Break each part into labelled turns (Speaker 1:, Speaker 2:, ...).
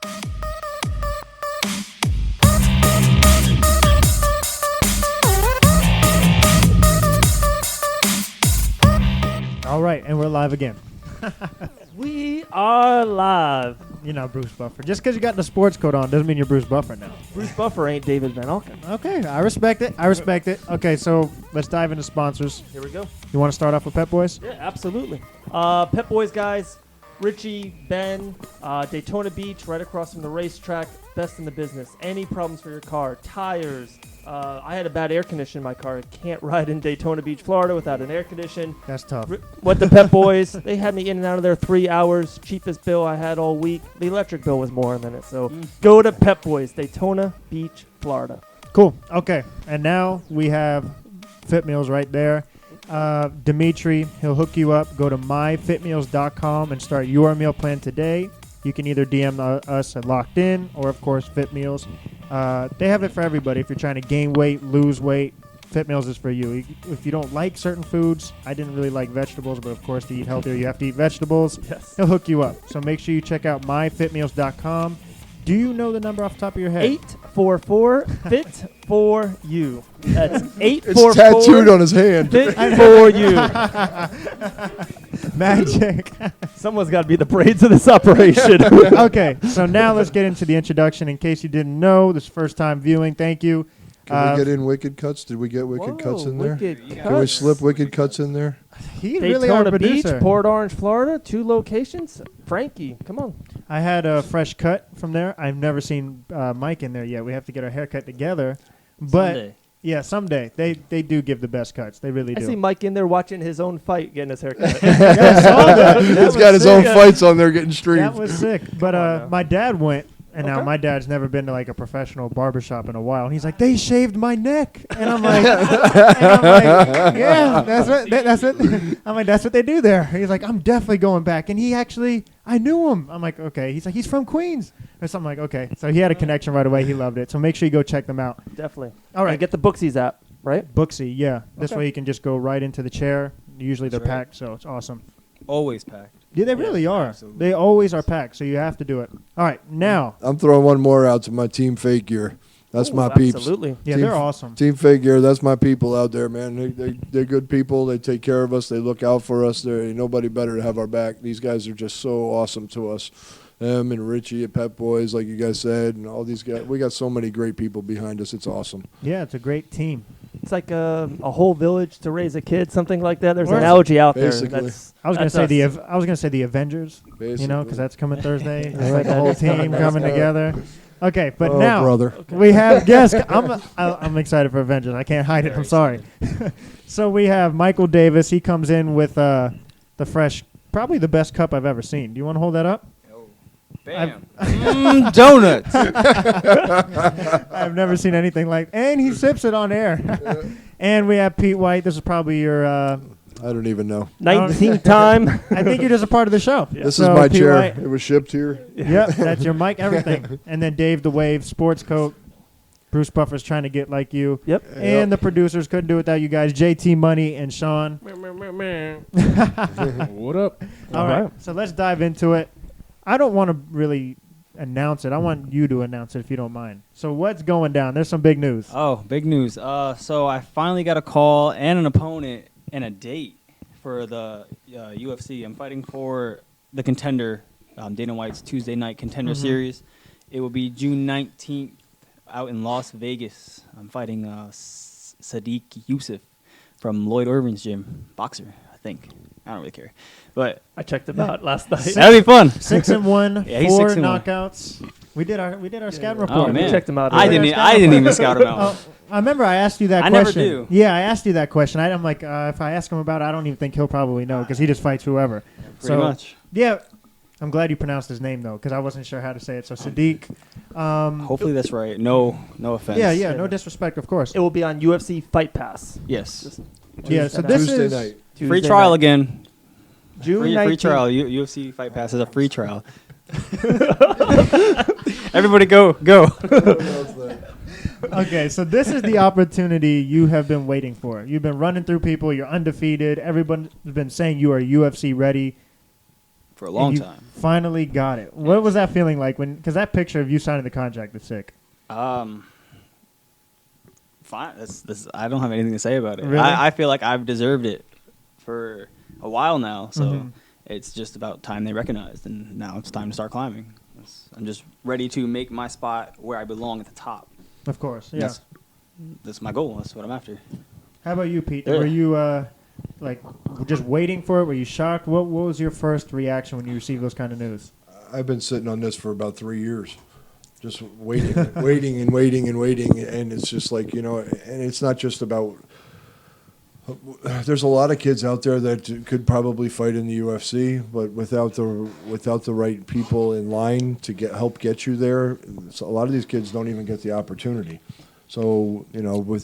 Speaker 1: All right, and we're live again.
Speaker 2: We are live.
Speaker 1: You're not Bruce Buffer. Just because you got the sports coat on doesn't mean you're Bruce Buffer now.
Speaker 2: Bruce Buffer ain't David Van Alken.
Speaker 1: Okay, I respect it. I respect it. Okay, so let's dive into sponsors.
Speaker 2: Here we go.
Speaker 1: You want to start off with Pep-Boys?
Speaker 2: Yeah, absolutely. Pep-Boys, guys. Richie, Ben, Daytona Beach, right across from the racetrack. Best in the business. Any problems for your car, tires. I had a bad air condition in my car. I can't ride in Daytona Beach, Florida without an air condition.
Speaker 1: That's tough.
Speaker 2: Went to Pep-Boys. They had me in and out of there 3 hours. Cheapest bill I had all week. The electric bill was more a minute. So go to Pep-Boys, Daytona Beach, Florida.
Speaker 1: Cool. Okay, and now we have Fit Meals right there. Dimitri, he'll hook you up. Go to myfitmeals.com and start your meal plan today. You can either DM us at Locked In or, of course, Fit Meals. They have it for everybody. If you're trying to gain weight, lose weight, Fit Meals is for you. If you don't like certain foods, I didn't really like vegetables, but, of course, to eat healthier, you have to eat vegetables.
Speaker 2: Yes.
Speaker 1: He'll hook you up. So make sure you check out myfitmeals.com. Do you know the number off the top of your head?
Speaker 2: 844-FIT4U. That's 844.
Speaker 3: It's tattooed on his hand.
Speaker 2: Fit for you.
Speaker 1: Magic.
Speaker 2: Someone's got to be the brains of this operation.
Speaker 1: Okay, so now let's get into the introduction. In case you didn't know, this is first time viewing. Thank you.
Speaker 3: Can we get in Wicked Cutz? Did we get Wicked Cutz in there? Can we slip Wicked Cutz in there?
Speaker 1: He really our
Speaker 2: Daytona Beach,
Speaker 1: producer.
Speaker 2: Port Orange, Florida, 2 locations. Frankie, come on.
Speaker 1: I had a fresh cut from there. I've never seen Mike in there yet. We have to get our haircut together. But
Speaker 4: Someday.
Speaker 1: yeah, someday. They do give the best cuts. They really
Speaker 2: I
Speaker 1: do.
Speaker 2: see Mike in there watching his own fight, getting his haircut.
Speaker 1: Yeah, I saw that.
Speaker 3: He's got his own fights on there getting
Speaker 1: That
Speaker 3: streamed.
Speaker 1: was sick. But
Speaker 2: now.
Speaker 1: my dad went. And now
Speaker 2: Okay.
Speaker 1: my dad's never been to like a professional barbershop in a while. And he's like, they shaved my neck. And I'm like, yeah, that's what. I'm like, that's what they do there. He's like, I'm definitely going back. And he actually, I knew him. I'm like, okay. He's like, he's from Queens or something. Like, okay. So he had a connection right away. He loved it. So make sure you go check them out.
Speaker 2: Definitely.
Speaker 1: All right.
Speaker 2: And get the Booksies app, right?
Speaker 1: Booksy, yeah. This
Speaker 2: Okay.
Speaker 1: way you can just go right into the chair. Usually they're
Speaker 4: That's right.
Speaker 1: packed, so it's awesome.
Speaker 4: Always packed.
Speaker 1: Yeah, they really are.
Speaker 4: absolutely.
Speaker 1: They always are packed, so you have to do it. All right, now.
Speaker 3: I'm throwing one more out to my Team Fake Gear. That's
Speaker 2: Ooh,
Speaker 3: my peeps.
Speaker 2: Absolutely.
Speaker 1: Yeah,
Speaker 3: Team
Speaker 1: they're awesome.
Speaker 3: Team Fake Gear, that's my people out there, man. They're good people. They take care of us. They look out for us. There ain't nobody better to have our back. These guys are just so awesome to us. Them and Richie at Pep-Boys, like you guys said, and all these guys. We got so many great people behind us. It's awesome.
Speaker 1: Yeah, it's a great team.
Speaker 2: It's like a whole village to raise a kid, something like that. There's an
Speaker 1: Or-
Speaker 2: analogy out there.
Speaker 3: Basically.
Speaker 2: That's,
Speaker 1: I was gonna
Speaker 2: that's
Speaker 1: say
Speaker 2: us.
Speaker 1: I was gonna say the Avengers,
Speaker 3: Basically.
Speaker 1: you know, because that's coming Thursday. It's
Speaker 2: Yeah,
Speaker 1: like a
Speaker 2: that
Speaker 1: whole
Speaker 2: is coming.
Speaker 1: team
Speaker 2: That's
Speaker 1: coming
Speaker 3: good.
Speaker 1: together. Okay, but
Speaker 3: oh,
Speaker 1: now
Speaker 3: brother.
Speaker 1: we have guests. I'm excited for Avengers. I can't hide it. I'm sorry. So we have Michael Davis. He comes in with the fresh, probably the best cup I've ever seen. Do you want to hold that up?
Speaker 4: Bam. Donuts.
Speaker 1: I've never seen anything like. And he sips it on air. And we have Pete White. This is probably your.
Speaker 3: I don't even know.
Speaker 2: 19th time.
Speaker 1: I think you're just a part of the show.
Speaker 3: This
Speaker 1: So,
Speaker 3: is my
Speaker 1: Pete
Speaker 3: chair.
Speaker 1: White-
Speaker 3: It was shipped here.
Speaker 1: Yep, that's your mic, everything. And then Dave the Wave, sports coat. Bruce Buffer's trying to get like you.
Speaker 2: Yep.
Speaker 1: And the producers couldn't do it without you guys. JT Money and Sean.
Speaker 4: What up?
Speaker 1: All right. So let's dive into it. I don't want to really announce it. I want you to announce it if you don't mind. So what's going down? There's some big news.
Speaker 4: Oh, big news. So I finally got a call and an opponent and a date for the UFC. I'm fighting for the Contender, Dana White's Tuesday Night Contender Series. It will be June 19th out in Las Vegas. I'm fighting Sadiq Youssef from Lloyd Irvin's gym, boxer, I think. I don't really care. But
Speaker 2: I checked him out last night.
Speaker 4: that'll be fun.
Speaker 1: 6-1,
Speaker 4: Yeah, he's
Speaker 1: 4
Speaker 4: 6-1.
Speaker 1: knockouts. We did our scouting report.
Speaker 4: Oh, man.
Speaker 2: Checked him out.
Speaker 4: I
Speaker 2: earlier.
Speaker 4: didn't even scout him out.
Speaker 1: Oh, I remember I asked you that
Speaker 4: I never
Speaker 1: question.
Speaker 4: do.
Speaker 1: Yeah, I asked you that question. I'm like, if I ask him about it, I don't even think he'll probably know because he just fights whoever.
Speaker 4: Pretty much.
Speaker 1: Yeah, I'm glad you pronounced his name, though, because I wasn't sure how to say it. So Sadiq.
Speaker 4: Hopefully that's right. No offense.
Speaker 1: Yeah, no disrespect, of course.
Speaker 2: It will be on UFC Fight Pass.
Speaker 4: Yes.
Speaker 1: Yeah, so this
Speaker 3: Tuesday
Speaker 1: is
Speaker 3: night.
Speaker 4: Free
Speaker 2: Tuesday
Speaker 4: trial
Speaker 2: night.
Speaker 4: again.
Speaker 2: June
Speaker 4: Free
Speaker 2: 19th.
Speaker 4: trial. UFC Fight Pass is a free trial. Everybody go.
Speaker 1: Okay, so this is the opportunity you have been waiting for. You've been running through people. You're undefeated. Everyone's been saying you are UFC ready.
Speaker 4: for a long
Speaker 1: And you
Speaker 4: time.
Speaker 1: Finally got it. What was that feeling like when? Because that picture of you signing the contract is sick.
Speaker 4: Fine. I don't have anything to say about it.
Speaker 1: Really?
Speaker 4: I feel like I've deserved it for a while now. So
Speaker 1: Mhm.
Speaker 4: it's just about time they recognized, and now it's time to start climbing. I'm just ready to make my spot where I belong at the top.
Speaker 1: Of course. Yeah.
Speaker 4: That's my goal. That's what I'm after.
Speaker 1: How about you, Pete?
Speaker 4: Yeah.
Speaker 1: Were you like just waiting for it? Were you shocked? What was your first reaction when you received those kind of news?
Speaker 3: I've been sitting on this for about 3 years, just waiting, waiting, and waiting, and waiting, and it's just like, you know, and it's not just about. There's a lot of kids out there that could probably fight in the UFC, but without the right people in line to help get you there, so a lot of these kids don't even get the opportunity. So, you know,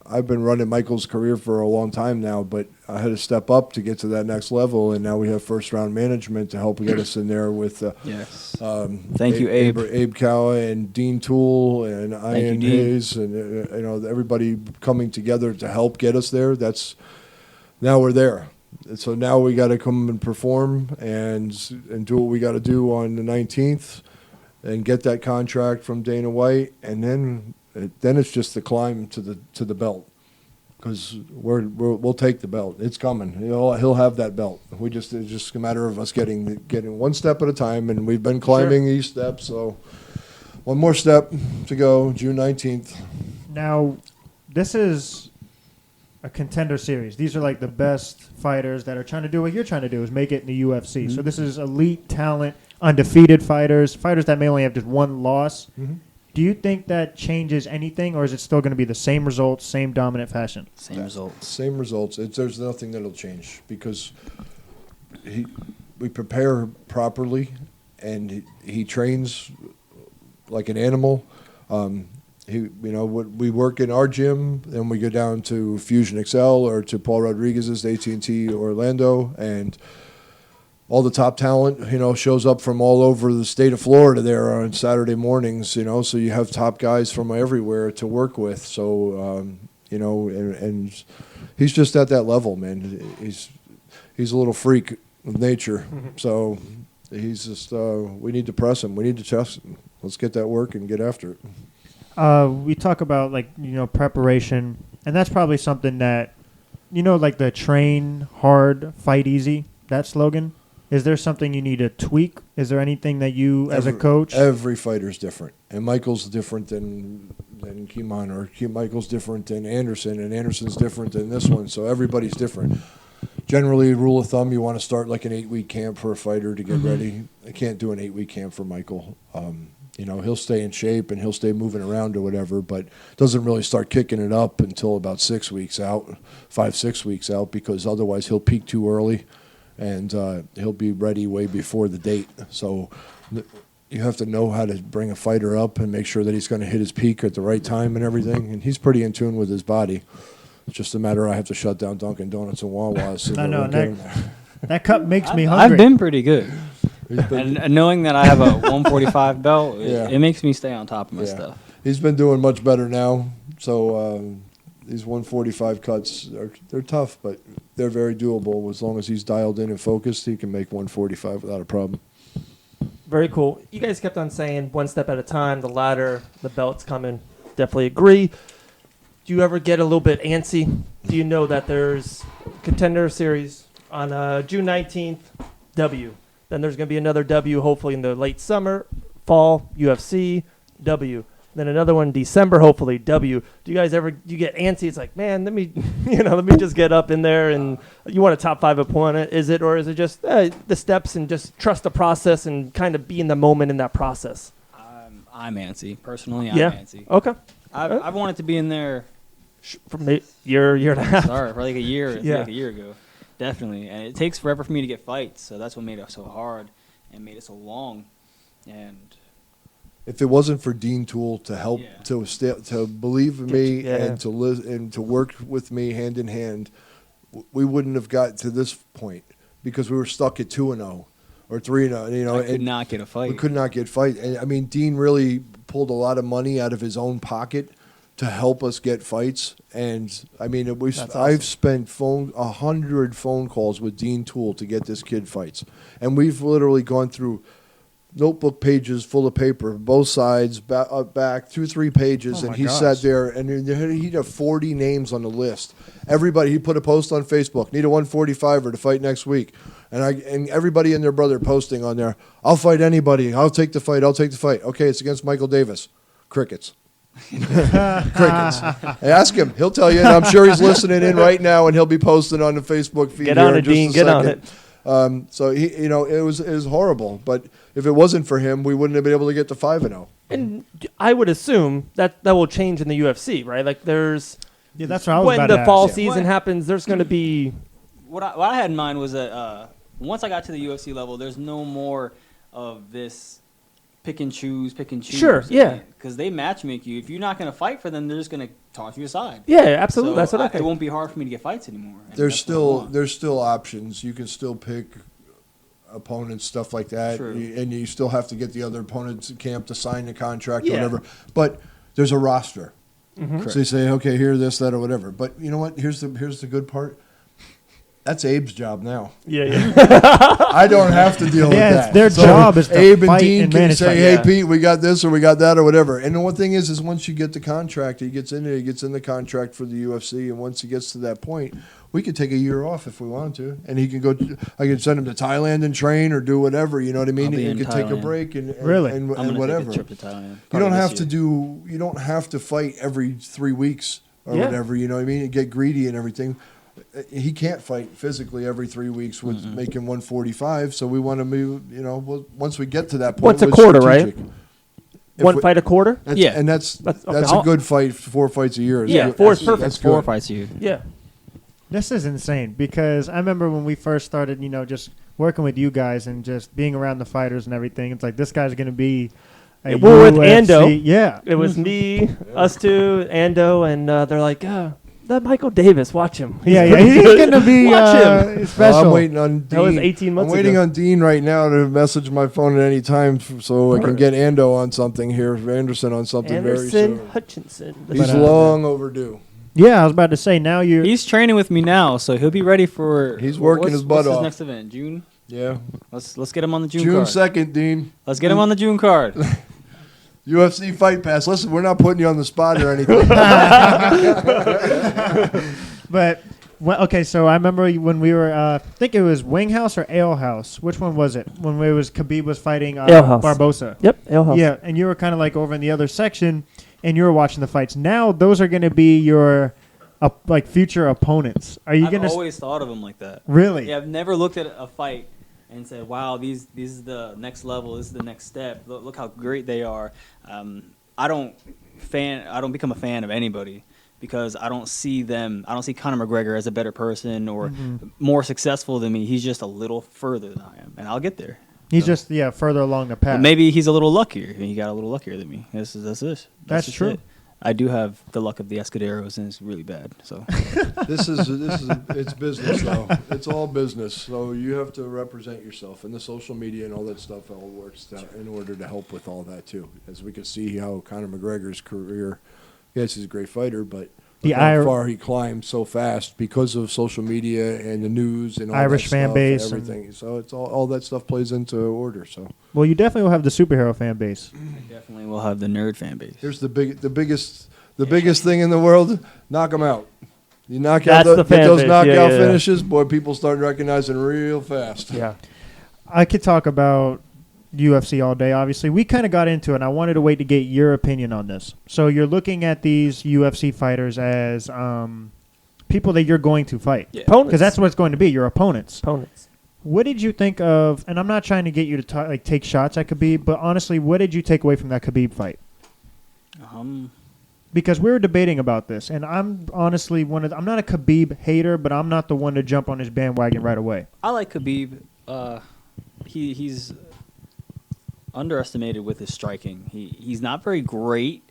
Speaker 3: I've been running Michael's career for a long time now, but I had to step up to get to that next level, and now we have first-round management to help get us in there with
Speaker 4: Yes. Thank you, Abe.
Speaker 3: Abe Cowa and Dean Toole and Ian
Speaker 4: Dean.
Speaker 3: Hayes and you know, everybody coming together to help get us there. Now we're there. And so now we got to come and perform and do what we got to do on the 19th and get that contract from Dana White, and then it's just the climb to the belt, because we'll take the belt. It's coming. He'll have that belt. It's just a matter of us getting one step at a time, and we've been climbing each step. So one more step to go, June 19th.
Speaker 1: Now, this is a contender series. These are like the best fighters that are trying to do what you're trying to do, is make it in the UFC. So this is elite talent, undefeated fighters that may only have just one loss.
Speaker 3: Mm-hmm.
Speaker 1: Do you think that changes anything, or is it still going to be the same results, same dominant fashion?
Speaker 4: Same results.
Speaker 3: Same results. There's nothing that'll change, because we prepare properly, and he trains like an animal. We work in our gym, then we go down to Fusion XL or to Paul Rodriguez's AT&T Orlando, and all the top talent, shows up from all over the state of Florida there on Saturday mornings, so you have top guys from everywhere to work with. So, and he's just at that level, man. He's a little freak of nature. So he's just, we need to press him. We need to test him. Let's get that work and get after it.
Speaker 1: We talk about preparation, and that's probably something that, like the train hard, fight easy, that slogan. Is there something you need to tweak? Is there anything that you, as a coach?
Speaker 3: Every fighter's different, and Michael's different than Kimon, or Michael's different than Anderson, and Anderson's different than this one. So everybody's different. Generally, rule of thumb, you want to start like an 8-week camp for a fighter to get ready. I can't do an 8-week camp for Michael. He'll stay in shape and he'll stay moving around or whatever, but doesn't really start kicking it up until about 6 weeks out, 5-6 weeks out, because otherwise he'll peak too early. And he'll be ready way before the date. So you have to know how to bring a fighter up and make sure that he's going to hit his peak at the right time and everything. And he's pretty in tune with his body. It's just a matter I have to shut down Dunkin' Donuts and Wawa. So
Speaker 1: I know. That cup makes me hungry.
Speaker 4: I've been pretty good. And knowing that I have a 145 belt, it makes me stay on top of my stuff.
Speaker 3: He's been doing much better now. So these 145 cuts, they're tough, but they're very doable. As long as he's dialed in and focused, he can make 145 without a problem.
Speaker 2: Very cool. You guys kept on saying one step at a time, the ladder, the belt's coming. Definitely agree. Do you ever get a little bit antsy? Do you know that there's Contender Series on June 19th, W. Then there's going to be another W hopefully in the late summer, fall, UFC, W. Then another one in December, hopefully, W. Do you guys get antsy? It's like, man, let me just get up in there, and you want a top 5 opponent. Or is it just the steps and just trust the process and kind of be in the moment in that process?
Speaker 4: I'm antsy. Personally, I'm antsy.
Speaker 2: Okay.
Speaker 4: I've wanted to be in there
Speaker 2: from a year and a half.
Speaker 4: Sorry, for like a year, like a year ago. Definitely. And it takes forever for me to get fights, so that's what made it so hard and made it so long. And
Speaker 3: if it wasn't for Dean Toole to help, to believe in me and to work with me hand in hand, we wouldn't have got to this point, because we were stuck at 2-0 or 3-0.
Speaker 4: I could not get a fight.
Speaker 3: We could not get fight. And I mean, Dean really pulled a lot of money out of his own pocket to help us get fights. And I mean,
Speaker 2: That's
Speaker 3: I've
Speaker 2: awesome.
Speaker 3: spent 100 phone calls with Dean Toole to get this kid fights, and we've literally gone through notebook pages full of paper, both sides, back 2-3 pages,
Speaker 1: Oh
Speaker 3: and
Speaker 1: my
Speaker 3: he
Speaker 1: gosh.
Speaker 3: sat there, and he'd have 40 names on the list. Everybody, he put a post on Facebook, need a 145er to fight next week, and everybody and their brother posting on there, I'll fight anybody, I'll take the fight. Okay, it's against Michael Davis. Crickets. Crickets. Hey, ask him. He'll tell you, and I'm sure he's listening in right now, and he'll be posting on the Facebook feed.
Speaker 2: Get
Speaker 3: here
Speaker 2: on
Speaker 3: in
Speaker 2: it,
Speaker 3: just a
Speaker 2: Dean. Get on
Speaker 3: second.
Speaker 2: it.
Speaker 3: So he, it was horrible. But if it wasn't for him, we wouldn't have been able to get to 5-0.
Speaker 2: And I would assume that will change in the UFC, right? Like there's
Speaker 1: Yeah, that's what I was
Speaker 2: when
Speaker 1: about
Speaker 2: the
Speaker 1: to
Speaker 2: fall
Speaker 1: ask.
Speaker 2: season
Speaker 4: What?
Speaker 2: happens, there's going to be
Speaker 4: What I had in mind was that once I got to the UFC level, there's no more of this pick and choose.
Speaker 2: Sure, yeah.
Speaker 4: Because they matchmake you. If you're not going to fight for them, they're just going to toss you aside.
Speaker 2: yeah, absolutely.
Speaker 4: So
Speaker 2: That's what I
Speaker 4: it
Speaker 2: think.
Speaker 4: won't be hard for me to get fights anymore. And
Speaker 3: There's
Speaker 4: that's what I want.
Speaker 3: still options. You can still pick opponents, stuff like that,
Speaker 4: True.
Speaker 3: and you still have to get the other opponent's camp to sign the contract
Speaker 2: Yeah.
Speaker 3: or whatever. But there's a roster.
Speaker 2: Mhm.
Speaker 3: So you say, okay, here, this, that, or whatever. But you know what? Here's the good part. That's Abe's job now.
Speaker 2: Yeah, yeah.
Speaker 3: I don't have to deal with
Speaker 1: Yeah,
Speaker 3: that.
Speaker 1: it's their job is to
Speaker 3: Abe and
Speaker 1: fight
Speaker 3: Dean
Speaker 1: and
Speaker 3: can
Speaker 1: manage
Speaker 3: say,
Speaker 1: fight.
Speaker 3: "Hey,
Speaker 2: Yeah.
Speaker 3: Pete, we got this or we got that or whatever." And the one thing is once you get the contract, he gets in there, he gets in the contract for the UFC, and once he gets to that point, we could take a year off if we wanted to, and he can go. I could send him to Thailand and train or do whatever. You know what I mean?
Speaker 4: I'll be
Speaker 3: And
Speaker 4: in
Speaker 3: he could take a
Speaker 4: Thailand.
Speaker 3: break and
Speaker 1: Really?
Speaker 3: and,
Speaker 4: I'm
Speaker 3: and
Speaker 4: gonna
Speaker 3: whatever.
Speaker 4: take a trip to Thailand.
Speaker 3: You
Speaker 4: probably
Speaker 3: don't
Speaker 4: this
Speaker 3: have
Speaker 4: year.
Speaker 3: to do. You don't have to fight every 3 weeks or
Speaker 2: Yeah.
Speaker 3: whatever. You know what I mean? And get greedy and everything. He can't fight physically every 3 weeks with making 145. So we want to move. You know, once we get to that point,
Speaker 2: Once a
Speaker 3: we're
Speaker 2: quarter, right?
Speaker 3: strategic. If
Speaker 2: One
Speaker 3: we-
Speaker 2: fight a quarter.
Speaker 3: That's,
Speaker 4: Yeah.
Speaker 3: and that's
Speaker 2: That's- okay.
Speaker 3: a good fight. 4 fights a year.
Speaker 2: Yeah,
Speaker 3: good.
Speaker 2: 4 is
Speaker 3: That's-
Speaker 2: perfect.
Speaker 3: That's
Speaker 4: 4
Speaker 3: good.
Speaker 4: fights a year.
Speaker 2: Yeah.
Speaker 1: This is insane because I remember when we first started, just working with you guys and just being around the fighters and everything. It's like this guy's going to be a
Speaker 2: Yeah, we're with
Speaker 1: UFC
Speaker 2: Ando.
Speaker 1: Yeah.
Speaker 2: It was me, us two, Ando, and they're like, that Michael Davis, watch him.
Speaker 1: Yeah,
Speaker 2: pretty
Speaker 1: he's
Speaker 2: good.
Speaker 1: going to be
Speaker 2: Watch him.
Speaker 1: special.
Speaker 3: I'm waiting on Dean.
Speaker 2: That was 18 months
Speaker 3: I'm waiting
Speaker 2: ago.
Speaker 3: on Dean right now to message my phone at any time so I can get Ando on something here, Anderson on something very
Speaker 2: Anderson
Speaker 3: soon.
Speaker 2: Hutchinson.
Speaker 3: He's
Speaker 1: But,
Speaker 3: long overdue.
Speaker 1: Yeah, I was about to say, now you're...
Speaker 4: He's training with me now, so he'll be ready for.
Speaker 3: He's working his butt
Speaker 4: what's
Speaker 3: off.
Speaker 4: His next event, June.
Speaker 3: Yeah.
Speaker 4: Let's get him on the June
Speaker 3: June
Speaker 4: card.
Speaker 3: 2nd, Dean.
Speaker 4: Let's get him on the June card.
Speaker 3: UFC Fight Pass. Listen, we're not putting you on the spot or anything.
Speaker 1: But, okay, so I remember when we were, I think it was Wing House or Ale House. Which one was it? When Khabib was fighting
Speaker 2: Ale House.
Speaker 1: Barbosa.
Speaker 2: Yep, Ale House.
Speaker 1: Yeah, and you were kind of like over in the other section, and you were watching the fights. Now those are going to be your like future opponents. Are you
Speaker 4: I've
Speaker 1: going to
Speaker 4: always thought of him like that.
Speaker 1: really?
Speaker 4: Yeah, I've never looked at a fight and said, "Wow, these is the next level. This is the next step. Look how great they are." I don't become a fan of anybody because I don't see Conor McGregor as a better person or more successful than me. He's just a little further than I am, and I'll get there.
Speaker 1: He's
Speaker 4: So-
Speaker 1: just further along the path.
Speaker 4: But maybe he's a little luckier. He got a little luckier than me. That's just
Speaker 1: true.
Speaker 4: it. I do have the luck of the Escuderos, and it's really bad. So
Speaker 3: This is it's business though. It's all business. So you have to represent yourself, and the social media and all that stuff all works in order to help with all that too. As we can see how Conor McGregor's career, yes, he's a great fighter, but look how far he climbed so fast because of social media and the news and all
Speaker 1: Irish
Speaker 3: that
Speaker 1: fan
Speaker 3: stuff,
Speaker 1: base and-
Speaker 3: everything. So it's all that stuff plays into order. So
Speaker 1: Well, you definitely will have the superhero fan base.
Speaker 4: I definitely will have the nerd fan base.
Speaker 3: here's the biggest thing in the world: knock them out. You knock
Speaker 2: That's
Speaker 3: out
Speaker 2: the
Speaker 3: get
Speaker 2: fan
Speaker 3: those
Speaker 2: base.
Speaker 3: knockout
Speaker 2: Yeah, yeah, yeah.
Speaker 3: finishes, boy. People start recognizing real fast.
Speaker 2: Yeah.
Speaker 1: I could talk about UFC all day, obviously. We kind of got into it, and I wanted to wait to get your opinion on this. So you're looking at these UFC fighters as people that you're going to fight.
Speaker 4: Yeah.
Speaker 2: Opponents.
Speaker 1: Because that's what it's going to be, your opponents.
Speaker 2: Opponents.
Speaker 1: What did you think of, and I'm not trying to get you to take shots at Khabib, but honestly, what did you take away from that Khabib fight? Because we were debating about this, and I'm honestly I'm not a Khabib hater, but I'm not the one to jump on his bandwagon right away.
Speaker 4: I like Khabib. He's underestimated with his striking. He's not very great,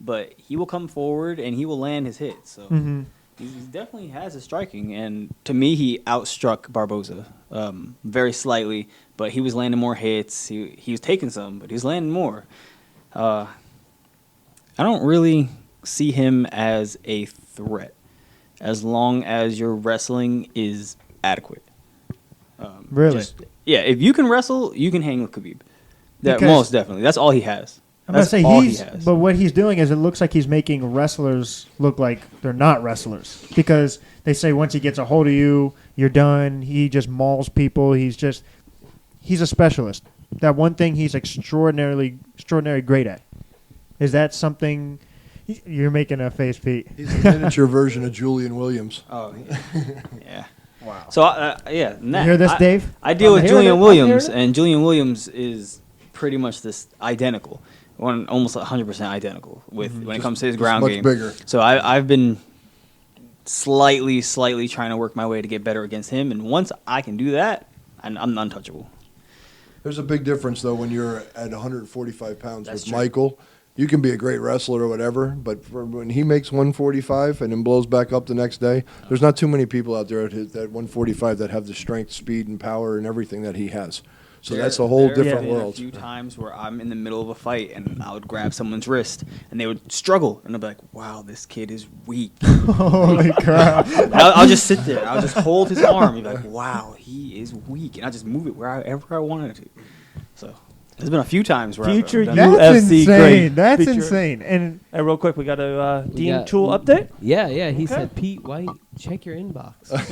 Speaker 4: but he will come forward and he will land his hits. So
Speaker 1: Mm-hmm.
Speaker 4: he definitely has his striking, and to me, he outstruck Barboza very slightly. But he was landing more hits. He was taking some, but he was landing more. I don't really see him as a threat as long as your wrestling is adequate.
Speaker 1: Really?
Speaker 4: Yeah, if you can wrestle, you can hang with Khabib. That
Speaker 1: Because-
Speaker 4: most definitely. That's all he has.
Speaker 1: I'm gonna
Speaker 4: That's
Speaker 1: say
Speaker 4: all he has.
Speaker 1: but what he's doing is it looks like he's making wrestlers look like they're not wrestlers because they say once he gets a hold of you, you're done. He just mauls people. He's a specialist. That one thing he's extraordinary great at. Is that something? You're making a face, Pete.
Speaker 3: He's a miniature version of Julian Williams.
Speaker 4: Oh, yeah. Wow. So, yeah.
Speaker 1: You hear this, Dave?
Speaker 4: I deal
Speaker 2: I'm
Speaker 4: with
Speaker 2: hearing
Speaker 4: Julian
Speaker 2: it.
Speaker 4: Williams, and Julian Williams is pretty much this identical. Almost 100% identical when it comes to his ground
Speaker 3: much
Speaker 4: game.
Speaker 3: bigger.
Speaker 4: So I've been slightly trying to work my way to get better against him, and once I can do that, I'm untouchable.
Speaker 3: There's a big difference, though, when you're at 145 pounds
Speaker 4: That's
Speaker 3: with
Speaker 4: true.
Speaker 3: Michael. You can be a great wrestler or whatever, but when he makes 145 and then blows back up the next day, there's not too many people out there at 145 that have the strength, speed, and power and everything that he has. So that's a whole different
Speaker 4: There have been
Speaker 3: world.
Speaker 4: A few times where I'm in the middle of a fight and I would grab someone's wrist and they would struggle, and I'd be like, "Wow, this kid is weak."
Speaker 1: Holy crap!
Speaker 4: I'll just sit there. I'll just hold his arm and be like, "Wow, he is weak," and I'll just move it wherever I wanted to. So there's been a few times where
Speaker 2: Future
Speaker 4: I've done
Speaker 2: you-
Speaker 1: That's
Speaker 2: UFC
Speaker 1: insane.
Speaker 2: great.
Speaker 1: That's
Speaker 2: Feature-
Speaker 1: insane. And
Speaker 2: Hey, real quick, we got a
Speaker 5: We
Speaker 2: Dean
Speaker 5: got-
Speaker 2: Tool update.
Speaker 5: Yeah. He
Speaker 2: Okay.
Speaker 5: said, Pete White, check your inbox.
Speaker 1: wait.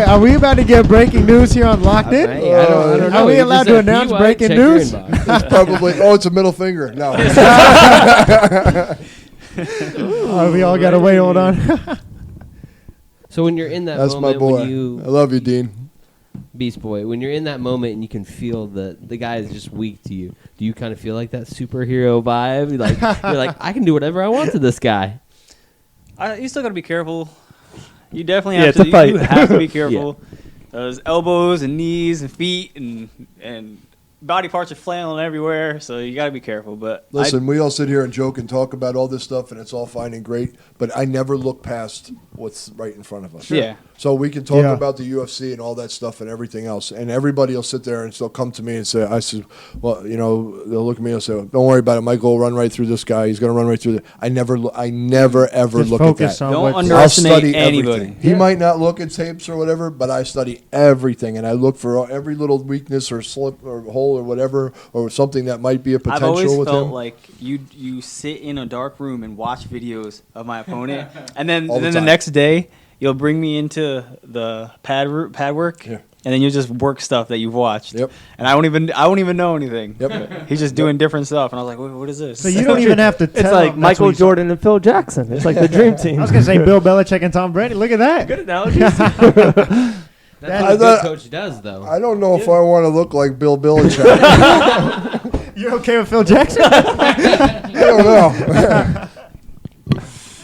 Speaker 1: Are we about to get breaking news here on Locked In?
Speaker 5: I don't know.
Speaker 1: Are we
Speaker 5: He just
Speaker 1: allowed to
Speaker 5: said,
Speaker 1: announce
Speaker 5: "Pete White,
Speaker 1: breaking
Speaker 5: check your
Speaker 1: news?
Speaker 5: inbox."
Speaker 3: It's probably, it's a middle finger. No.
Speaker 1: We all got to wait. Hold on.
Speaker 5: So when you're in that
Speaker 3: That's my
Speaker 5: moment,
Speaker 3: boy.
Speaker 5: when you
Speaker 3: I love you, Dean.
Speaker 5: Beast Boy, when you're in that moment and you can feel that the guy is just weak to you, do you kind of feel like that superhero vibe? You're like, I can do whatever I want to this guy.
Speaker 4: You still got to be careful. You definitely
Speaker 2: Yeah,
Speaker 4: have
Speaker 2: it's
Speaker 4: to.
Speaker 2: a fight.
Speaker 4: You have to be careful. Those elbows and knees and feet and body parts are flailing everywhere, so you got to be careful. But
Speaker 3: Listen, we all sit here and joke and talk about all this stuff, and it's all fine and great, but I never look past what's right in front of us.
Speaker 4: Yeah.
Speaker 3: So we can talk
Speaker 1: Yeah.
Speaker 3: about the UFC and all that stuff and everything else, and everybody will sit there and they'll come to me and say, I said, well, they'll look at me and say, don't worry about it, Michael will run right through this guy. He's going to run right through I never ever
Speaker 1: Just
Speaker 3: look at
Speaker 1: focus
Speaker 3: that.
Speaker 1: on
Speaker 4: Don't
Speaker 1: what's
Speaker 4: under-
Speaker 3: I'll
Speaker 4: underestimate
Speaker 3: study
Speaker 4: anybody.
Speaker 3: everything. He might not look at tapes or whatever, but I study everything, and I look for every little weakness or slip or hole or whatever, or something that might be a
Speaker 4: I've
Speaker 3: potential
Speaker 4: always
Speaker 3: with
Speaker 4: felt
Speaker 3: him.
Speaker 4: like you sit in a dark room and watch videos of my opponent, and then
Speaker 3: All the
Speaker 4: the
Speaker 3: time.
Speaker 4: next day you'll bring me into the pad work,
Speaker 3: Yeah.
Speaker 4: and then you'll just work stuff that you've watched.
Speaker 3: Yep.
Speaker 4: And I won't even know anything.
Speaker 3: Yep.
Speaker 4: He's just doing different stuff, and I was like, what is this?
Speaker 1: So you don't even have to tell
Speaker 2: It's like
Speaker 1: him that's
Speaker 2: Michael
Speaker 1: what he's-
Speaker 2: Jordan and Phil Jackson. It's like the dream team.
Speaker 1: I was going to say Bill Belichick and Tom Brady. Look at that.
Speaker 2: Good analogies.
Speaker 5: That's
Speaker 3: I
Speaker 5: what a good
Speaker 3: thought-
Speaker 5: coach does, though.
Speaker 3: I don't know if I want to look like Bill Belichick.
Speaker 1: You're okay with Phil Jackson?
Speaker 3: I don't know.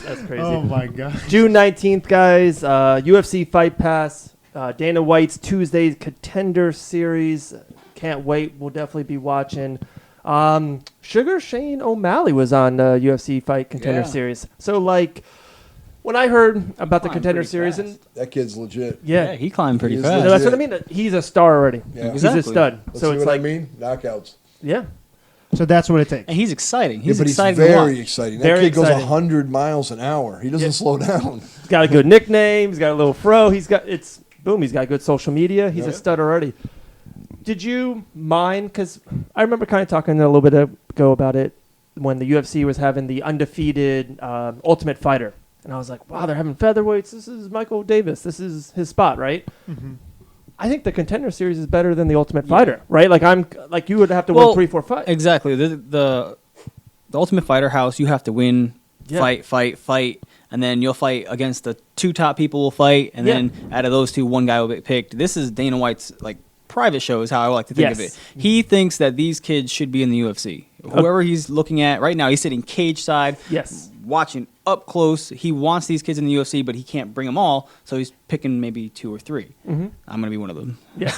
Speaker 2: That's crazy.
Speaker 1: Oh, my God.
Speaker 2: June 19th, guys. UFC Fight Pass. Dana White's Tuesday Contender Series. Can't wait. We'll definitely be watching. Sugar Shane O'Malley was on UFC Fight Contender
Speaker 4: Yeah.
Speaker 2: Series. So, like, when I heard about the
Speaker 4: Climbed
Speaker 2: Contender
Speaker 4: pretty
Speaker 2: Series,
Speaker 4: fast.
Speaker 2: and
Speaker 3: That kid's legit.
Speaker 4: Yeah, he climbed pretty
Speaker 3: He is
Speaker 4: fast.
Speaker 2: no, that's what I
Speaker 3: legit.
Speaker 2: mean. He's a star already.
Speaker 3: Yeah.
Speaker 2: He's a
Speaker 4: Exactly.
Speaker 2: stud.
Speaker 3: Let's
Speaker 2: So
Speaker 3: see
Speaker 2: it's
Speaker 3: what
Speaker 2: like,
Speaker 3: I mean? Knockouts.
Speaker 2: yeah.
Speaker 1: So that's what it takes.
Speaker 4: And he's exciting.
Speaker 3: Yeah,
Speaker 4: He's
Speaker 3: but
Speaker 4: exciting
Speaker 3: he's
Speaker 4: to
Speaker 3: very
Speaker 4: watch.
Speaker 3: exciting. That
Speaker 2: Very
Speaker 3: kid goes
Speaker 2: exciting.
Speaker 3: 100 miles an hour. He doesn't
Speaker 2: Yeah.
Speaker 3: slow down.
Speaker 2: He's got a good nickname. He's got a little fro. He's got boom. He's got good social media. He's a
Speaker 3: Yeah.
Speaker 2: stud already. Did you mind? Because I remember kind of talking a little bit ago about it when the UFC was having the undefeated Ultimate Fighter, and I was like, wow, they're having featherweights. This is Michael Davis. This is his spot, right?
Speaker 1: Mm-hmm.
Speaker 2: I think the Contender Series is better than the Ultimate Fighter, right? Like you would have to
Speaker 4: Well,
Speaker 2: win 3-4 fights.
Speaker 4: Exactly. The Ultimate Fighter house, you have to win,
Speaker 2: Yeah.
Speaker 4: fight, and then you'll fight against the two top people will fight, and
Speaker 2: Yeah.
Speaker 4: then out of those two, one guy will get picked. This is Dana White's private show is how I like to think of
Speaker 2: Yes.
Speaker 4: it. He thinks that these kids should be in the UFC. Whoever he's looking at right now, he's sitting cage side,
Speaker 2: Yes.
Speaker 4: watching up close. He wants these kids in the UFC, but he can't bring them all, so he's picking maybe 2 or 3.
Speaker 2: Mm-hmm.
Speaker 4: I'm gonna be one of them.
Speaker 2: Yeah.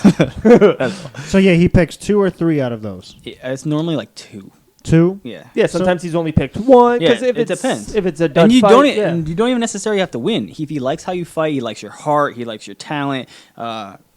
Speaker 1: So, yeah, he picks 2 or 3 out of those.
Speaker 4: It's normally like 2.
Speaker 1: 2?
Speaker 4: Yeah.
Speaker 2: Yeah. Sometimes he's only picked one.
Speaker 4: Yeah,
Speaker 2: 'cause if
Speaker 4: it
Speaker 2: it's,
Speaker 4: depends.
Speaker 2: If it's a dud
Speaker 4: And you
Speaker 2: fight,
Speaker 4: don't,
Speaker 2: yeah.
Speaker 4: and you don't even necessarily have to win. If he likes how you fight, he likes your heart, he likes your talent.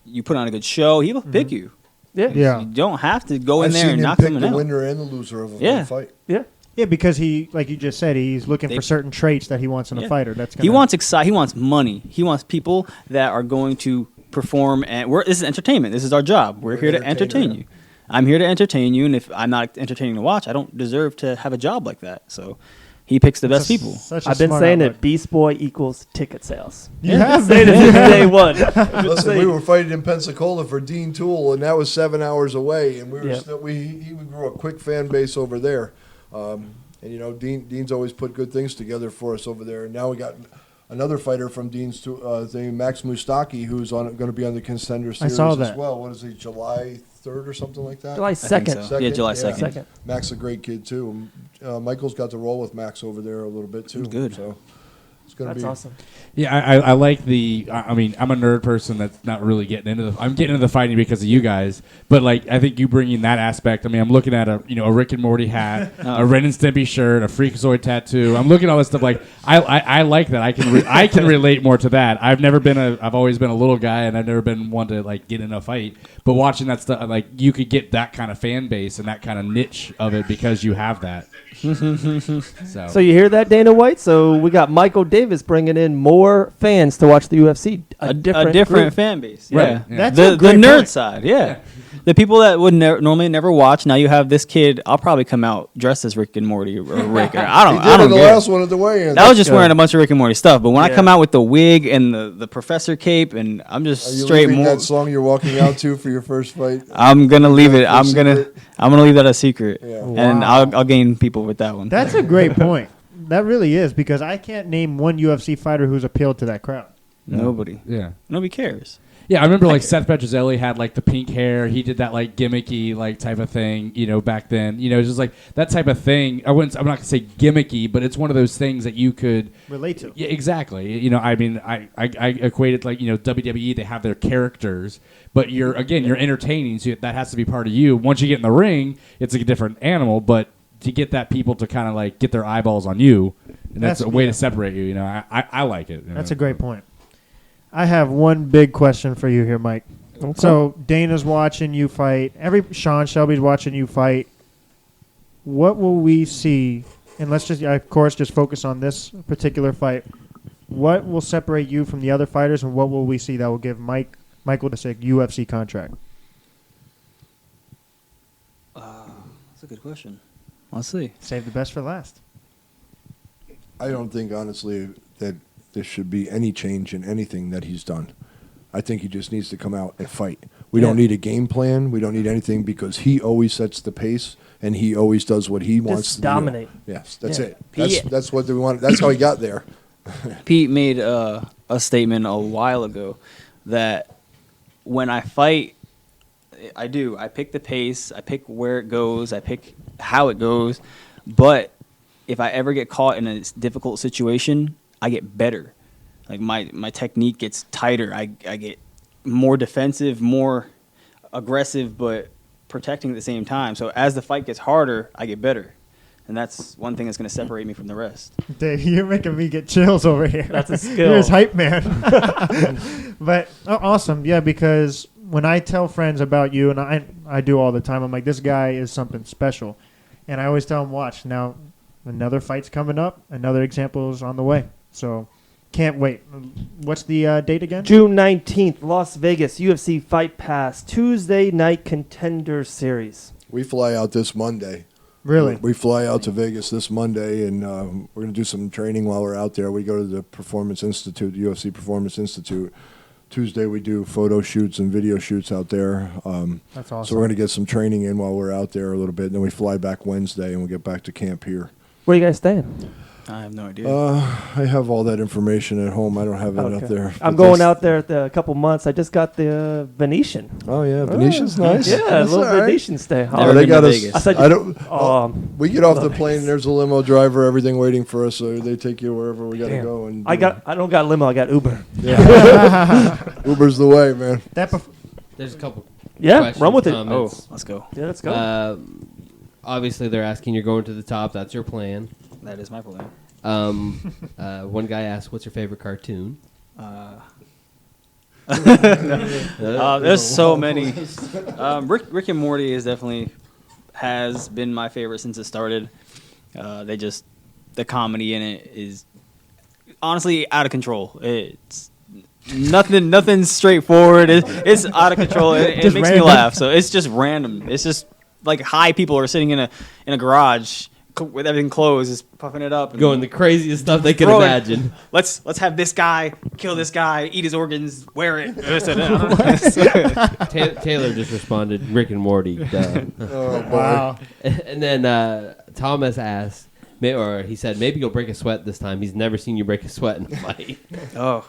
Speaker 4: You put on a good show, he will pick you.
Speaker 2: Yeah.
Speaker 1: Yeah.
Speaker 4: You don't have to go in
Speaker 3: I've
Speaker 4: there
Speaker 3: seen
Speaker 4: and
Speaker 3: him
Speaker 4: knock
Speaker 3: pick
Speaker 4: someone
Speaker 3: the
Speaker 4: out.
Speaker 3: winner and the loser of a
Speaker 4: Yeah.
Speaker 3: fight.
Speaker 2: Yeah.
Speaker 1: Yeah, because he, like you just said, he's looking
Speaker 4: They-
Speaker 1: for certain traits that he wants in a
Speaker 4: Yeah.
Speaker 1: fighter. That's
Speaker 4: He wants he wants money. He wants people that are going to perform. And this is entertainment. This is our job. We're here to entertain you. I'm here to entertain you, and if I'm not entertaining to watch, I don't deserve to have a job like that. So he picks the best people.
Speaker 2: I've been saying it. Beast Boy equals ticket sales.
Speaker 1: You have
Speaker 2: Saying it
Speaker 1: been.
Speaker 2: since day one.
Speaker 3: Listen, we were fighting in Pensacola for Dean Toole, and that was 7 hours away. And we were
Speaker 2: Yep.
Speaker 3: still he grew a quick fan base over there. And you know, Dean's always put good things together for us over there. And now we got another fighter from Dean's thing, Max Mustaki, who's going to be on the Contender Series
Speaker 1: saw
Speaker 3: as
Speaker 1: that.
Speaker 3: well. What is he, July 3rd or something like that?
Speaker 2: July
Speaker 4: I think
Speaker 2: 2nd.
Speaker 4: so. Yeah, July 2nd.
Speaker 2: Second.
Speaker 3: Max a great kid too. Michael's got to roll with Max over there a little bit too.
Speaker 4: Good.
Speaker 3: So it's going to
Speaker 2: That's
Speaker 3: be
Speaker 2: awesome.
Speaker 6: Yeah, I like the. I mean, I'm a nerd person that's not really getting into the. I'm getting into the fighting because of you guys, but like I think you bringing that aspect. I mean, I'm looking at a Rick and Morty hat, a Ren and Stimpy shirt, a Freakazoid tattoo. I'm looking at all this stuff. Like I like that. I can relate more to that. I've always been a little guy, and I've never been one to like get in a fight. But watching that stuff, like you could get that kind of fan base and that kind of niche of it because you have that.
Speaker 2: So you hear that, Dana White? So we got Michael Davis bringing in more fans to watch the UFC.
Speaker 4: A different
Speaker 2: group.
Speaker 4: fan base.
Speaker 6: Right.
Speaker 4: Yeah.
Speaker 6: Yeah.
Speaker 1: That's
Speaker 4: the
Speaker 1: a great
Speaker 4: nerd
Speaker 1: point.
Speaker 4: side. Yeah. The people that would normally never watch. Now you have this kid. I'll probably come out dressed as Rick and Morty or Rick. I don't.
Speaker 3: he did
Speaker 4: I
Speaker 3: in
Speaker 4: don't
Speaker 3: the
Speaker 4: care.
Speaker 3: last one at the weigh-in.
Speaker 4: I was just
Speaker 2: good.
Speaker 4: wearing a bunch of Rick and Morty stuff, but when I
Speaker 2: Yeah.
Speaker 4: come out with the wig and the professor cape, and I'm just
Speaker 3: Are you
Speaker 4: straight
Speaker 3: leaving
Speaker 4: more.
Speaker 3: that song you're walking out to for your first fight?
Speaker 4: I'm gonna leave it.
Speaker 3: Your
Speaker 4: I'm gonna
Speaker 3: secret?
Speaker 4: leave that a secret,
Speaker 3: Yeah.
Speaker 4: and
Speaker 1: Wow.
Speaker 4: I'll gain people with that one.
Speaker 1: That's a great point. That really is, because I can't name one UFC fighter who's appealed to that crowd.
Speaker 4: Nobody
Speaker 6: Yeah.
Speaker 4: cares.
Speaker 6: Yeah, I remember like Seth Petrozelli had like the pink hair. He did that like gimmicky like type of thing, back then. It's just like that type of thing. I'm not gonna say gimmicky, but it's one of those things that you could
Speaker 1: Relate to.
Speaker 6: Yeah, exactly. I mean, I equated like WWE. They have their characters, but you're entertaining, so that has to be part of you. Once you get in the ring, it's a different animal, but to get that people to kind of like get their eyeballs on you, and that's a way to separate you. I like it.
Speaker 1: That's a great point. I have one big question for you here, Mike.
Speaker 2: Okay.
Speaker 1: So Dana's watching you fight. Sean Shelby's watching you fight. What will we see? And let's just, of course, just focus on this particular fight. What will separate you from the other fighters, and what will we see that will give Michael the UFC contract?
Speaker 4: That's a good question. Let's see.
Speaker 1: Save the best for last.
Speaker 3: I don't think, honestly, that there should be any change in anything that he's done. I think he just needs to come out and fight. We don't need a game plan. We don't need anything, because he always sets the pace, and he always does what he wants
Speaker 2: Just
Speaker 3: to
Speaker 2: dominate.
Speaker 3: do. Yes, that's
Speaker 2: Yeah.
Speaker 3: it. That's what we want. That's how he got there.
Speaker 4: Pete made a statement a while ago that when I fight, I pick the pace, I pick where it goes, I pick how it goes, but if I ever get caught in a difficult situation, I get better. Like my technique gets tighter. I get more defensive, more aggressive, but protecting at the same time. So as the fight gets harder, I get better. And that's one thing that's going to separate me from the rest.
Speaker 1: Dave, you're making me get chills over here.
Speaker 2: That's a skill.
Speaker 1: You're his hype man. But awesome, yeah, because when I tell friends about you, and I do all the time, I'm like, this guy is something special. And I always tell them, watch, now another fight's coming up, another example is on the way. So can't wait. What's the date again?
Speaker 2: June 19th, Las Vegas, UFC Fight Pass, Tuesday Night Contender Series.
Speaker 3: We fly out this Monday.
Speaker 1: Really?
Speaker 3: We fly out to Vegas this Monday, and we're going to do some training while we're out there. We go to the Performance Institute, the UFC Performance Institute. Tuesday we do photo shoots and video shoots out there.
Speaker 1: That's awesome.
Speaker 3: So we're going to get some training in while we're out there a little bit, and then we fly back Wednesday, and we get back to camp here.
Speaker 2: Where are you guys staying?
Speaker 4: I have no idea.
Speaker 3: I have all that information at home. I don't have it up
Speaker 2: Okay.
Speaker 3: there.
Speaker 2: I'm
Speaker 3: But
Speaker 2: going
Speaker 3: there's-
Speaker 2: out there a couple months. I just got the Venetian.
Speaker 3: Oh yeah, Venetian's nice.
Speaker 2: Yeah, a
Speaker 3: That's
Speaker 2: little
Speaker 3: all right.
Speaker 2: Venetian stay.
Speaker 4: Never
Speaker 3: Oh, they
Speaker 4: been
Speaker 3: got
Speaker 4: to
Speaker 3: us.
Speaker 4: Vegas.
Speaker 2: I said,
Speaker 3: I don't. We get off the
Speaker 2: love
Speaker 3: plane.
Speaker 2: Vegas.
Speaker 3: And there's a limo driver, everything waiting for us. So they take you wherever we got to
Speaker 2: Damn.
Speaker 3: go. And
Speaker 2: I don't got limo. I got Uber.
Speaker 3: Uber's the way, man.
Speaker 5: There's a couple.
Speaker 2: Yeah,
Speaker 5: questions,
Speaker 2: run with it.
Speaker 5: comments.
Speaker 4: Let's go.
Speaker 2: Yeah, let's go.
Speaker 5: Obviously, they're asking you're going to the top. That's your plan.
Speaker 4: That is my plan.
Speaker 5: One guy asked, "What's your favorite cartoon?"
Speaker 4: There's so many. Rick and Morty has been my favorite since it started. The comedy in it is honestly out of control. It's nothing's straightforward. It's out of control. It makes
Speaker 1: random.
Speaker 4: me laugh. So it's just random. It's just like high people are sitting in a garage with everything closed, just puffing it up, and
Speaker 5: Going the craziest stuff they could
Speaker 4: throwing-
Speaker 5: imagine.
Speaker 4: Let's have this guy kill this guy, eat his organs, wear it.
Speaker 5: Taylor just responded, Rick and Morty. Duh.
Speaker 3: Oh, boy.
Speaker 1: Wow.
Speaker 5: And then Thomas asked, or he said, maybe you'll break a sweat this time. He's never seen you break a sweat in a fight.
Speaker 4: Oh,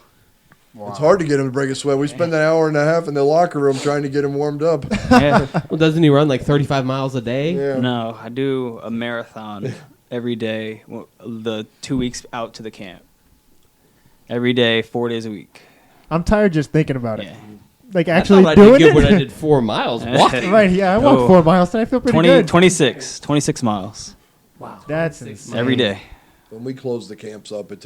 Speaker 3: It's hard to get him to break a sweat. We spend an hour and a half in the locker room trying to get him warmed up.
Speaker 4: yeah.
Speaker 5: Well, doesn't he run like 35 miles a day?
Speaker 3: Yeah.
Speaker 4: No, I do a marathon every day, the 2 weeks out to the camp. Every day, 4 days a week.
Speaker 1: I'm tired just thinking about it.
Speaker 4: Yeah.
Speaker 1: Like
Speaker 5: That's
Speaker 1: actually
Speaker 5: not what I
Speaker 1: doing
Speaker 5: did good when I
Speaker 1: it.
Speaker 5: did 4 miles walking.
Speaker 1: Right, yeah, I walked
Speaker 4: Oh.
Speaker 1: 4 miles and I feel pretty good.
Speaker 4: 26 miles
Speaker 1: That's insane.
Speaker 4: every day.
Speaker 3: When we close the camps up, it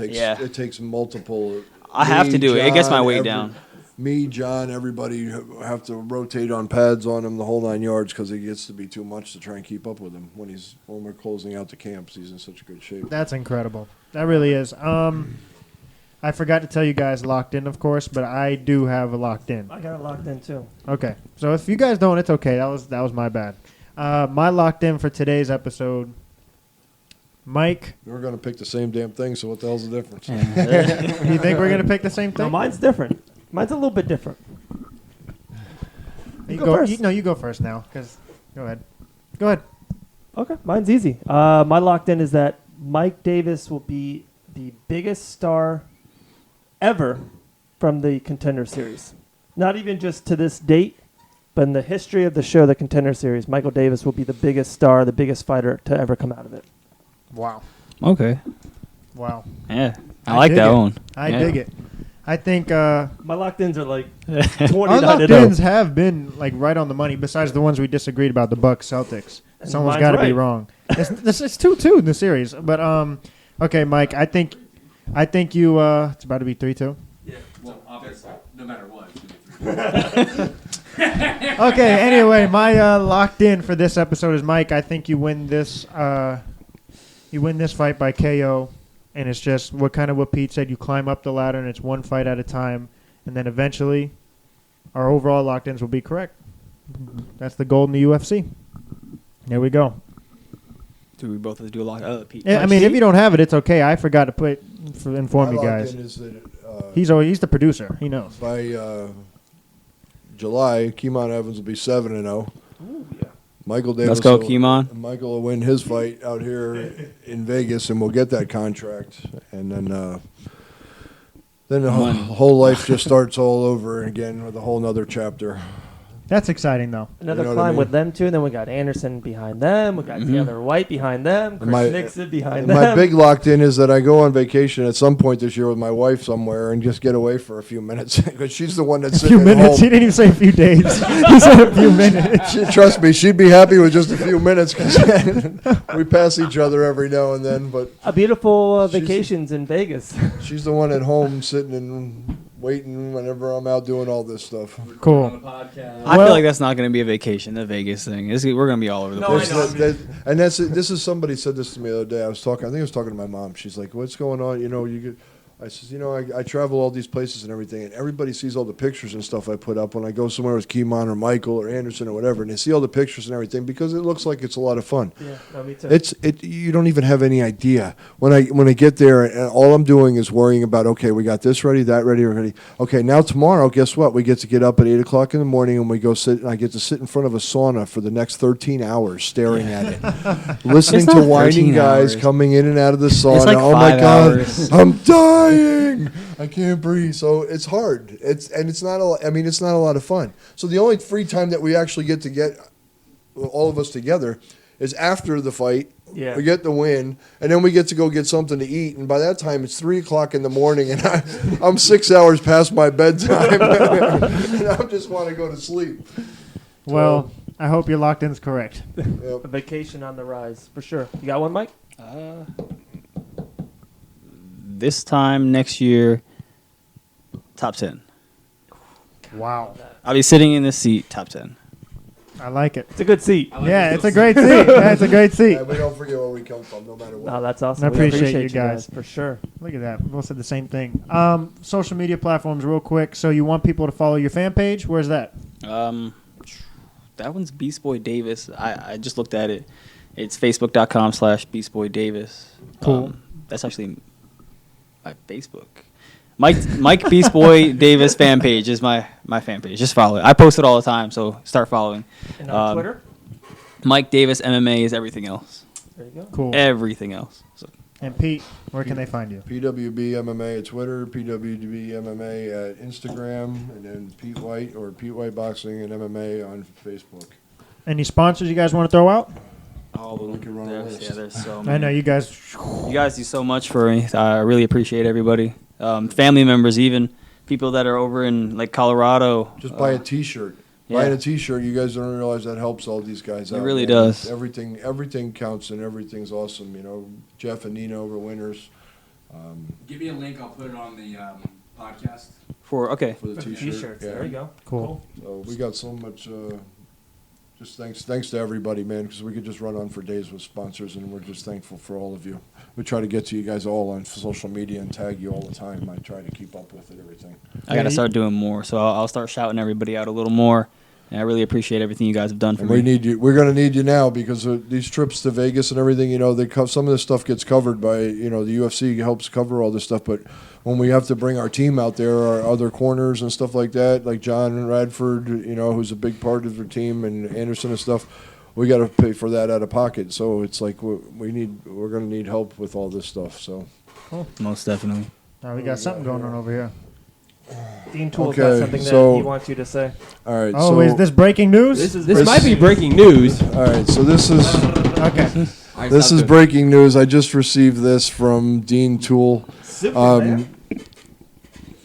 Speaker 3: takes multiple.
Speaker 4: I have to do it. It gets my
Speaker 3: John,
Speaker 4: weight down.
Speaker 3: Me, John, everybody have to rotate on pads on him the whole 9 yards because it gets to be too much to try and keep up with him when we're closing out the camps. He's in such good shape.
Speaker 1: That's incredible. That really is. I forgot to tell you guys locked in, of course, but I do have a locked in.
Speaker 2: I got it locked in too.
Speaker 1: Okay, so if you guys don't, it's okay. That was my bad. My locked in for today's episode, Mike.
Speaker 3: We're going to pick the same damn thing, so what the hell's the difference?
Speaker 1: Do you think we're gonna pick the same
Speaker 2: No,
Speaker 1: thing?
Speaker 2: mine's different. Mine's a little bit different.
Speaker 1: You
Speaker 2: go first.
Speaker 1: You go first now. Go ahead. Go ahead.
Speaker 2: Okay, mine's easy. My locked in is that Mike Davis will be the biggest star ever from the Contender Series. Not even just to this date, but in the history of the show, the Contender Series, Michael Davis will be the biggest star, the biggest fighter to ever come out of it.
Speaker 1: Wow.
Speaker 4: Okay.
Speaker 1: Wow.
Speaker 4: Yeah. I
Speaker 1: I
Speaker 4: like
Speaker 1: dig
Speaker 4: that
Speaker 1: it.
Speaker 4: one.
Speaker 1: I
Speaker 4: Yeah.
Speaker 1: dig it. I think
Speaker 2: My locked-ins are like 20
Speaker 1: our
Speaker 2: to
Speaker 1: locked-ins have been like right on the money. Besides the ones we disagreed about, the Bucks Celtics.
Speaker 2: And
Speaker 1: Someone's
Speaker 2: mine's
Speaker 1: got to be
Speaker 2: right.
Speaker 1: wrong. It's 2-2 in the series. But okay, Mike. I think you. It's about to be 3-2.
Speaker 6: Yeah. Well, obviously, no matter what.
Speaker 1: Okay. Anyway, my locked in for this episode is Mike. I think you win this. You win this fight by KO, and it's just what Pete said. You climb up the ladder, and it's one fight at a time, and then eventually, our overall locked-ins will be correct. That's the goal in the UFC. There we go.
Speaker 4: Do we both do a lock? Pete.
Speaker 1: Yeah, I mean, if you don't have it, it's okay. I forgot to inform you
Speaker 3: My
Speaker 1: guys.
Speaker 3: lock-in is that,
Speaker 1: He's the producer. He knows.
Speaker 3: by July, Keemon Evans will be 7-0. Michael Davis.
Speaker 4: Let's go,
Speaker 3: will-
Speaker 4: Keemon.
Speaker 3: Michael will win his fight out here in Vegas, and we'll get that contract. And then the whole life just starts all over again with a whole nother chapter.
Speaker 1: That's exciting, though.
Speaker 2: Another
Speaker 3: You know what I
Speaker 2: climb
Speaker 3: mean?
Speaker 2: with them, too. And then we got Anderson behind them. We got Taylor White behind them. Chris
Speaker 3: my-
Speaker 2: Nixon behind
Speaker 3: And
Speaker 2: them.
Speaker 3: my big locked in is that I go on vacation at some point this year with my wife somewhere and just get away for a few minutes because she's the one that's
Speaker 1: A
Speaker 3: sitting
Speaker 1: few
Speaker 3: at
Speaker 1: minutes. He
Speaker 3: home.
Speaker 1: didn't even say a few days. He said a few minutes.
Speaker 3: Trust me, she'd be happy with just a few minutes because we pass each other every now and then. But
Speaker 2: A beautiful
Speaker 3: She's-
Speaker 2: vacations in Vegas.
Speaker 3: she's the one at home sitting and waiting whenever I'm out doing all this stuff.
Speaker 1: Cool.
Speaker 4: I
Speaker 1: Well-
Speaker 4: feel like that's not going to be a vacation, the Vegas thing. We're going to be all over the place.
Speaker 3: This is somebody said this to me the other day. I think I was talking to my mom. She's like, "What's going on? I says, I travel all these places and everything, and everybody sees all the pictures and stuff I put up when I go somewhere with Keemon or Michael or Anderson or whatever, and they see all the pictures and everything because it looks like it's a lot of fun.
Speaker 2: Yeah, no, me too.
Speaker 3: You don't even have any idea when I get there, and all I'm doing is worrying about, okay, we got this ready, that ready. Okay, now tomorrow, guess what? We get up at 8:00 in the morning, and we go sit, and I get to sit in front of a sauna for the next 13 hours, staring at it, listening
Speaker 4: It's
Speaker 3: to
Speaker 4: not
Speaker 3: whining
Speaker 4: 13
Speaker 3: guys
Speaker 4: hours.
Speaker 3: coming in and out of the sauna.
Speaker 4: like
Speaker 3: Oh my
Speaker 4: 5
Speaker 3: God,
Speaker 4: hours.
Speaker 3: I'm dying. I can't breathe. So it's hard. It's not a lot of fun. So the only free time that we actually get all of us together is after the fight.
Speaker 2: Yeah.
Speaker 3: We get the win, and then we get to go get something to eat. And by that time, it's 3:00 in the morning, and I'm 6 hours past my bedtime, and I just want to go to sleep.
Speaker 1: Well, I hope your locked in's correct.
Speaker 2: A vacation on the rise, for sure. You got one, Mike?
Speaker 4: This time next year, top 10.
Speaker 1: Wow.
Speaker 4: I'll be sitting in this seat, top 10.
Speaker 1: I like it.
Speaker 2: It's a good seat.
Speaker 1: Yeah, it's a great seat. Yeah, it's a great seat.
Speaker 3: Yeah, we don't forget where we come from, no matter what.
Speaker 2: No, that's awesome.
Speaker 1: I
Speaker 2: We
Speaker 1: appreciate you guys.
Speaker 2: for sure.
Speaker 1: Look at that. We both said the same thing. Social media platforms real quick. So you want people to follow your fan page? Where's that?
Speaker 4: That one's Beast Boy Davis. I just looked at it. It's facebook.com/Beast Boy Davis.
Speaker 1: Cool.
Speaker 4: That's actually my Facebook. Mike Beast Boy Davis fan page is my fan page. Just follow it. I post it all the time, so start following.
Speaker 2: And on Twitter?
Speaker 4: Mike Davis MMA is everything else.
Speaker 2: There you go.
Speaker 1: Cool.
Speaker 4: Everything else. So.
Speaker 1: And Pete, where can they find you?
Speaker 3: PWB MMA at Twitter, PWB MMA at Instagram, and then Pete White or Pete White Boxing and MMA on Facebook.
Speaker 1: Any sponsors you guys want to throw out?
Speaker 4: All of them.
Speaker 3: We could run a list.
Speaker 4: There's so
Speaker 1: I
Speaker 4: many.
Speaker 1: know you guys.
Speaker 4: You guys do so much for me. I really appreciate everybody. Family members, even people that are over in like Colorado.
Speaker 3: Just buy a T-shirt.
Speaker 4: Yeah.
Speaker 3: Buying a T-shirt, you guys don't realize that helps all these guys out.
Speaker 4: It really
Speaker 3: man.
Speaker 4: does.
Speaker 3: Everything counts and everything's awesome. You know, Jeff and Nino were winners
Speaker 6: Give me a link. I'll put it on the podcast.
Speaker 4: For
Speaker 3: for the T-shirt.
Speaker 2: T-shirts.
Speaker 3: Yeah.
Speaker 2: There you go.
Speaker 1: Cool.
Speaker 3: So we got so much. Just thanks to everybody, man, because we could just run on for days with sponsors, and we're just thankful for all of you. We try to get to you guys all on social media and tag you all the time. I try to keep up with it, everything.
Speaker 4: I got to start doing more, so I'll start shouting everybody out a little more. And I really appreciate everything you guys have done for
Speaker 3: And
Speaker 4: me.
Speaker 3: we need you. We're going to need you now because these trips to Vegas and everything. You know, some of this stuff gets covered by the UFC helps cover all this stuff. But when we have to bring our team out there, our other corners and stuff like that, like John Radford, who's a big part of the team, and Anderson and stuff, we got to pay for that out of pocket. So it's like we're going to need help with all this stuff. So
Speaker 4: Most definitely.
Speaker 1: Now we got something going on over here.
Speaker 2: Dean Toole's
Speaker 3: Okay,
Speaker 2: got something
Speaker 3: so-
Speaker 2: that he wants you to say.
Speaker 3: all right.
Speaker 1: Oh,
Speaker 3: so,
Speaker 1: is this breaking news?
Speaker 5: This might be breaking news.
Speaker 3: all right. So this is.
Speaker 1: Okay.
Speaker 3: This is breaking news. I just received this from Dean Toole.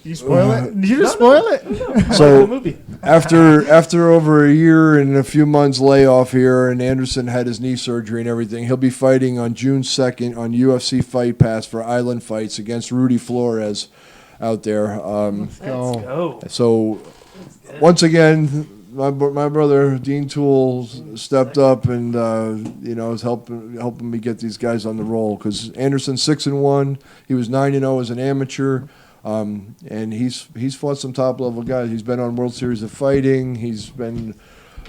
Speaker 1: You spoil it? Did you just spoil it?
Speaker 2: The
Speaker 3: So
Speaker 2: movie.
Speaker 3: after over a year and a few months layoff here, and Anderson had his knee surgery and everything, he'll be fighting on June 2nd on UFC Fight Pass for Island Fights against Rudy Flores out there.
Speaker 2: Let's go.
Speaker 3: So once again, my brother Dean Toole stepped up and is helping me get these guys on the roll because Anderson's 6-1. He was 9-0 as an amateur. And he's fought some top level guys. He's been on World Series of Fighting. He's been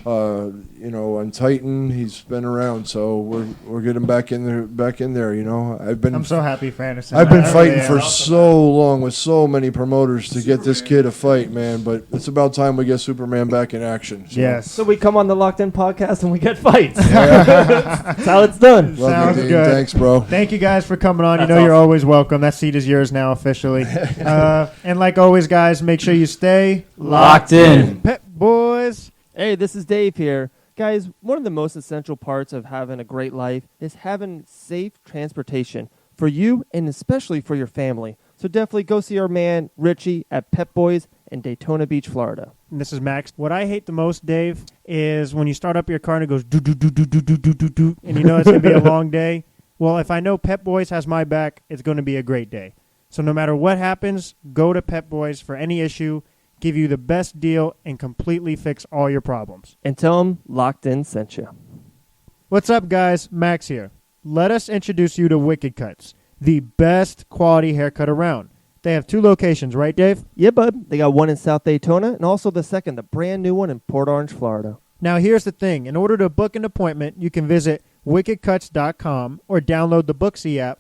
Speaker 3: on Titan. He's been around. So we're getting back in there.
Speaker 1: I'm so happy for Anderson.
Speaker 3: I've been
Speaker 1: I
Speaker 3: fighting
Speaker 1: really
Speaker 3: for
Speaker 1: am.
Speaker 3: so long with so many promoters to get this kid a fight, man. But it's about time we get Superman back in action. So.
Speaker 1: Yes.
Speaker 2: So we come on the Locked In podcast and we get fights. That's how it's done.
Speaker 3: Love
Speaker 1: Sounds
Speaker 3: you, Dean.
Speaker 1: good.
Speaker 3: Thanks, bro.
Speaker 1: Thank you guys for coming on.
Speaker 2: That's
Speaker 1: You're
Speaker 2: awesome.
Speaker 1: always welcome. That seat is yours now officially. And like always, guys, make sure you stay
Speaker 4: Locked in.
Speaker 1: Pep-Boys.
Speaker 2: Hey, this is Dave here. Guys, one of the most essential parts of having a great life is having safe transportation for you and especially for your family. So definitely go see our man, Richie, at Pep-Boys in Daytona Beach, Florida.
Speaker 1: And this is Max. What I hate the most, Dave, is when you start up your car and it goes do do do do do do do do do, and you know it's gonna be a long day. Well, if I know Pep-Boys has my back, it's gonna be a great day. So no matter what happens, go to Pep-Boys for any issue, give you the best deal, and completely fix all your problems.
Speaker 2: And tell them Locked In sent you.
Speaker 1: What's up, guys? Max here. Let us introduce you to Wicked Cutz, the best quality haircut around. They have 2 locations, right, Dave?
Speaker 2: Yeah, bud. They got one in South Daytona and also the second, the brand new one in Port Orange, Florida.
Speaker 1: Now, here's the thing. In order to book an appointment, you can visit wickedcuts.com or download the Booksy app.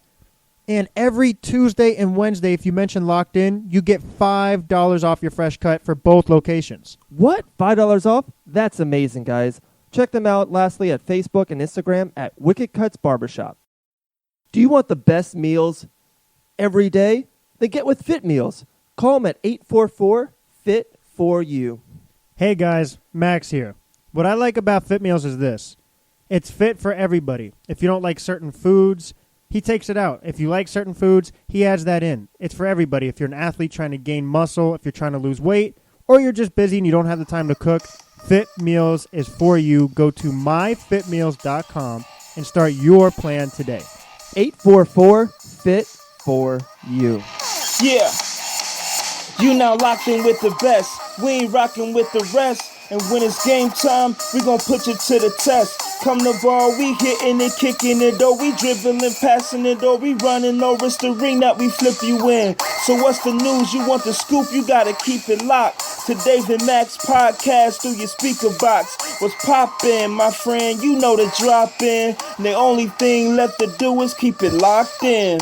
Speaker 1: And every Tuesday and Wednesday, if you mention Locked In, you get $5 off your fresh cut for both locations.
Speaker 2: What? $5 off? That's amazing, guys. Check them out, lastly, at Facebook and Instagram at Wicked Cuts Barbershop. Do you want the best meals every day? Then get with Fit Meals. Call them at 844-FIT-4U.
Speaker 1: Hey, guys. Max here. What I like about Fit Meals is this. It's fit for everybody. If you don't like certain foods, he takes it out. If you like certain foods, he adds that in. It's for everybody. If you're an athlete trying to gain muscle, if you're trying to lose weight, or you're just busy and you don't have the time to cook, Fit Meals is for you. Go to myfitmeals.com and start your plan today.
Speaker 2: 844-FIT-4U.
Speaker 7: Yeah, you now locked in with the best. We ain't rocking with the rest. And when it's game time, we gon' put you to the test. Come to ball, we hitting it, kicking it, or we dribbling, passing it, or we running, or it's the ring that we flip you in. So what's the news? You want the scoop? You gotta keep it locked to David Max podcast through your speaker box. What's poppin', my friend? You know the drop in. And the only thing left to do is keep it locked in.